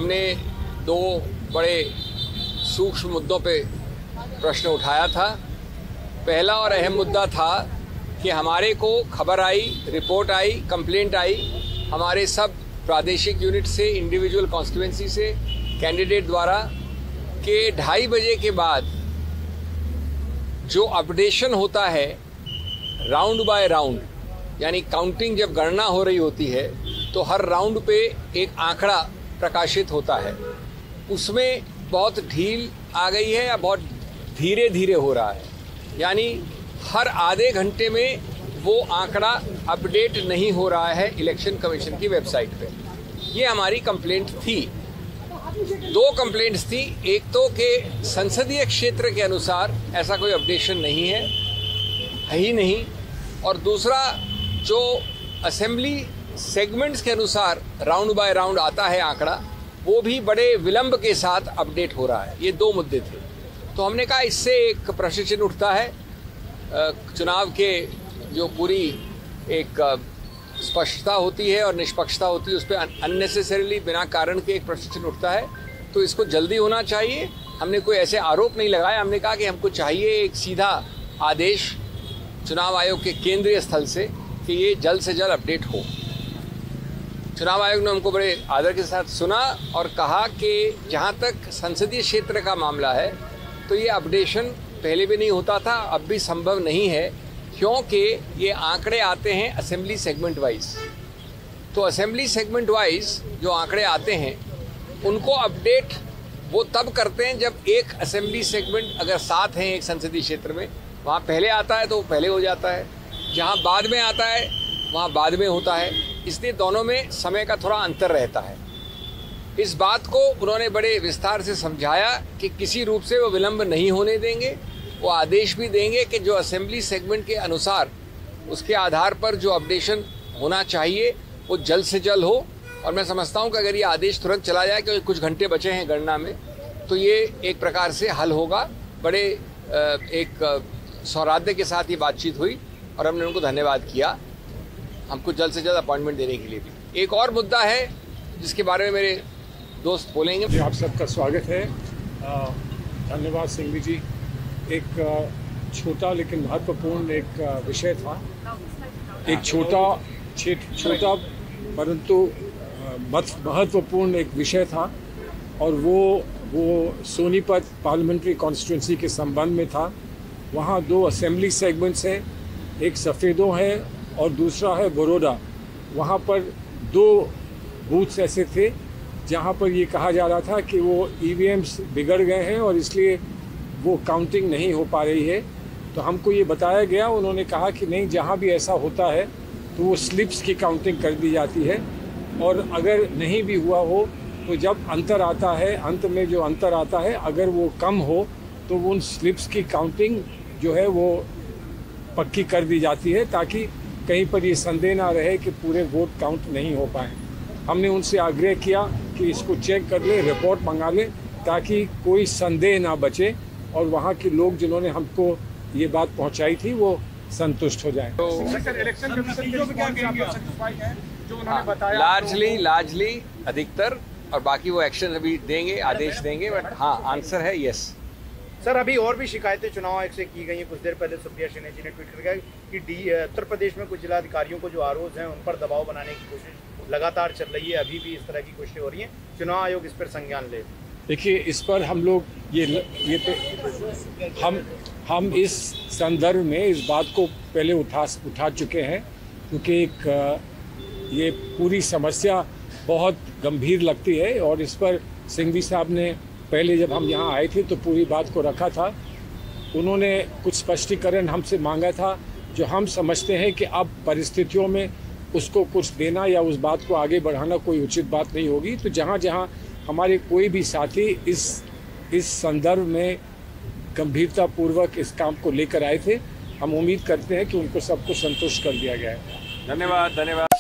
हमने दो बड़े सूक्ष्म मुद्दों पे प्रश्न उठाया था। पहला और अहम मुद्दा था कि हमारे को खबर आई, रिपोर्ट आई, कंप्लेंट आई हमारे सब प्रादेशिक यूनिट से, इंडिविजुअल कॉन्स्टिट्यूएंसी से कैंडिडेट द्वारा कि 2:30 बजे के बाद जो अपडेशन होता है राउंड बाय राउंड, यानी काउंटिंग जब गणना हो रही होती है तो हर राउंड पे एक आंकड़ा प्रकाशित होता है, उसमें बहुत ढील आ गई है या बहुत धीरे धीरे हो रहा है, यानी हर आधे घंटे में वो आंकड़ा अपडेट नहीं हो रहा है इलेक्शन कमीशन की वेबसाइट पे। ये हमारी कंप्लेंट थी। दो कंप्लेंट्स थी, एक तो कि संसदीय क्षेत्र के अनुसार ऐसा कोई अपडेशन नहीं है ही नहीं, और दूसरा जो असेंबली सेगमेंट्स के अनुसार राउंड बाय राउंड आता है आंकड़ा, वो भी बड़े विलंब के साथ अपडेट हो रहा है। ये दो मुद्दे थे। तो हमने कहा इससे एक प्रश्न चिन्ह उठता है, चुनाव के जो पूरी एक स्पष्टता होती है और निष्पक्षता होती है उस पर अननेसेसरीली बिना कारण के एक प्रश्न चिन्ह उठता है, तो इसको जल्दी होना चाहिए। हमने कोई ऐसे आरोप नहीं लगाया, हमने कहा कि हमको चाहिए एक सीधा आदेश चुनाव आयोग के केंद्रीय स्थल से कि ये जल्द से जल्द अपडेट हो। चुनाव आयोग ने हमको बड़े आदर के साथ सुना और कहा कि जहाँ तक संसदीय क्षेत्र का मामला है तो ये अपडेशन पहले भी नहीं होता था, अब भी संभव नहीं है, क्योंकि ये आंकड़े आते हैं असेंबली सेगमेंट वाइज। तो असेंबली सेगमेंट वाइज जो आंकड़े आते हैं उनको अपडेट वो तब करते हैं जब एक असेंबली सेगमेंट अगर साथ हैं एक संसदीय क्षेत्र में, वहाँ पहले आता है तो वो पहले हो जाता है, जहाँ बाद में आता है वहाँ बाद में होता है, इसलिए दोनों में समय का थोड़ा अंतर रहता है। इस बात को उन्होंने बड़े विस्तार से समझाया कि किसी रूप से वो विलंब नहीं होने देंगे, वो आदेश भी देंगे कि जो असेंबली सेगमेंट के अनुसार उसके आधार पर जो अपडेशन होना चाहिए वो जल्द से जल्द हो। और मैं समझता हूँ कि अगर ये आदेश तुरंत चला जाए, क्योंकि कुछ घंटे बचे हैं गणना में, तो ये एक प्रकार से हल होगा। बड़े एक सौहार्द के साथ ये बातचीत हुई और हमने उनको धन्यवाद किया, हमको जल्द से जल्द अपॉइंटमेंट देने के लिए भी। एक और मुद्दा है जिसके बारे में मेरे दोस्त बोलेंगे। जी, आप सबका स्वागत है। धन्यवाद सिंघवी जी। एक छोटा लेकिन महत्वपूर्ण एक विषय था, एक छोटा परंतु महत्वपूर्ण एक विषय था, और वो सोनीपत पार्लियामेंट्री कॉन्स्टिट्यूंसी के संबंध में था। वहाँ दो असेंबली सेगमेंट्स हैं, एक सफ़ेदों है और दूसरा है बड़ौदा। वहाँ पर दो बूथ्स ऐसे थे जहाँ पर ये कहा जा रहा था कि वो ईवीएम्स बिगड़ गए हैं और इसलिए वो काउंटिंग नहीं हो पा रही है। तो हमको ये बताया गया, उन्होंने कहा कि नहीं, जहाँ भी ऐसा होता है तो वो स्लिप्स की काउंटिंग कर दी जाती है, और अगर नहीं भी हुआ हो तो जब अंतर आता है, अंत में जो अंतर आता है, अगर वो कम हो तो उन स्लिप्स की काउंटिंग जो है वो पक्की कर दी जाती है, ताकि कहीं पर ये संदेह ना रहे कि पूरे वोट काउंट नहीं हो पाए। हमने उनसे आग्रह किया कि इसको चेक कर ले, रिपोर्ट मंगा ले, ताकि कोई संदेह ना बचे और वहाँ के लोग जिन्होंने हमको ये बात पहुँचाई थी वो संतुष्ट हो जाए। तो लार्जली अधिकतर, और बाकी वो एक्शन अभी देंगे, आदेश देंगे, बट हाँ, आंसर है यस। सर, अभी और भी शिकायतें चुनाव आयोग से की गई हैं। कुछ देर पहले सुप्रिया शिंदे जी ने ट्वीट करके कि उत्तर प्रदेश में कुछ जिलाधिकारियों को जो आरोप हैं उन पर दबाव बनाने की कोशिश लगातार चल रही है, अभी भी इस तरह की कोशिशें हो रही हैं। चुनाव आयोग इस पर संज्ञान ले। देखिए, इस पर हम लोग ये तो हम इस संदर्भ में इस बात को पहले उठा चुके हैं, क्योंकि ये पूरी समस्या बहुत गंभीर लगती है, और इस पर सिंघवी साहब ने पहले जब हम यहाँ आए थे तो पूरी बात को रखा था। उन्होंने कुछ स्पष्टीकरण हमसे मांगा था, जो हम समझते हैं कि अब परिस्थितियों में उसको कुछ देना या उस बात को आगे बढ़ाना कोई उचित बात नहीं होगी। तो जहाँ जहाँ हमारे कोई भी साथी इस संदर्भ में गंभीरतापूर्वक इस काम को लेकर आए थे, हम उम्मीद करते हैं कि उनको सबको संतुष्ट कर दिया गया है। धन्यवाद।